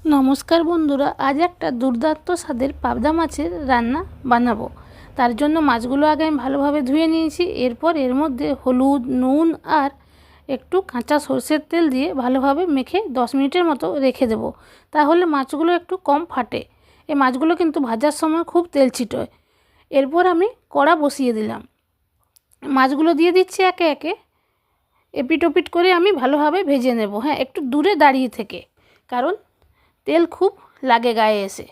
নমস্কার বন্ধুরা, আজ একটা দুর্দান্ত স্বাদের পাবদা মাছের রান্না বানাবো। তার জন্য মাছগুলো আগে আমি ভালোভাবে ধুয়ে নিয়েছি। এরপর এর মধ্যে হলুদ, নুন আর একটু কাঁচা সরষের তেল দিয়ে ভালোভাবে মেখে 10 মিনিটের মতো রেখে দেবো। তাহলে মাছগুলো একটু কম ফাটে। এই মাছগুলো কিন্তু ভাজার সময় খুব তেল ছিটোয়। এরপর আমি কড়া বসিয়ে দিলাম, মাছগুলো দিয়ে দিচ্ছি একে একে। এপিট ওপিট করে আমি ভালোভাবে ভেজে নেব। হ্যাঁ, একটু দূরে দাঁড়িয়ে থেকে, কারণ তেল খুব লাগে গায়ে এসে।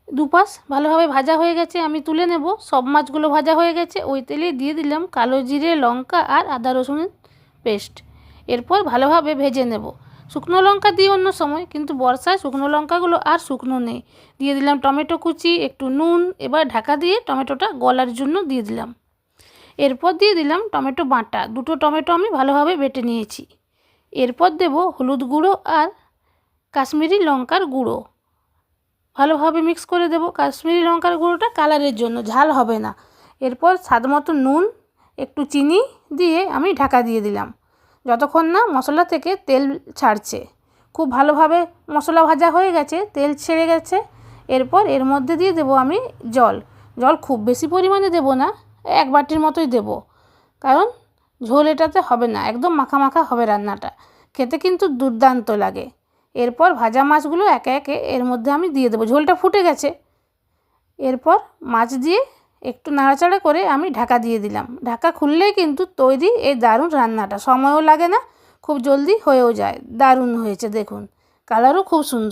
দুপাশ ভালোভাবে ভাজা হয়ে গেছে, আমি তুলে নেব। সব মাছগুলো ভাজা হয়ে গেছে। ওই তেলে দিয়ে দিলাম কালো জিরে, লঙ্কা আর আদা রসুনের পেস্ট। এরপর ভালোভাবে ভেজে নেব। শুকনো লঙ্কা দিই অন্য সময়, কিন্তু বর্ষায় শুকনো লঙ্কাগুলো আর শুকনো নেই। দিয়ে দিলাম টমেটো কুচি, একটু নুন। এবার ঢাকা দিয়ে টমেটোটা গলার জন্য দিয়ে দিলাম। এরপর দিয়ে দিলাম টমেটো বাটা। দুটো টমেটো আমি ভালোভাবে বেটে নিয়েছি। এরপর দেব হলুদ গুঁড়ো আর কাশ্মীরি লঙ্কার গুঁড়ো। ভালোভাবে মিক্স করে দেব। কাশ্মীরি লঙ্কার গুঁড়োটা কালারের জন্য, ঝাল হবে না। এরপর স্বাদ মতো নুন, একটু চিনি দিয়ে আমি ঢাকা দিয়ে দিলাম, যতক্ষণ না মশলা থেকে তেল ছাড়ছে। খুব ভালোভাবে মশলা ভাজা হয়ে গেছে, তেল ছেড়ে গেছে। এরপর এর মধ্যে দিয়ে দেব আমি জল। জল খুব বেশি পরিমাণে দেব না, 1 বাটির মতোই দেব, কারণ ঝোল এটাতে হবে না, একদম মাখা মাখা হবে রান্নাটা। খেতে কিন্তু দুর্দান্ত লাগে। এরপর ভাজা মাছগুলো একে একে এর মধ্যে আমি দিয়ে দেবো। ঝোলটা ফুটে গেছে। এরপর মাছ দিয়ে একটু নাড়াচাড়া করে আমি ঢাকা দিয়ে দিলাম। ঢাকা খুললেই কিন্তু তৈরি এই দারুণ রান্নাটা। সময়ও লাগে না, খুব জলদি হয়েও যায়। দারুণ হয়েছে, দেখুন কালারও খুব সুন্দর।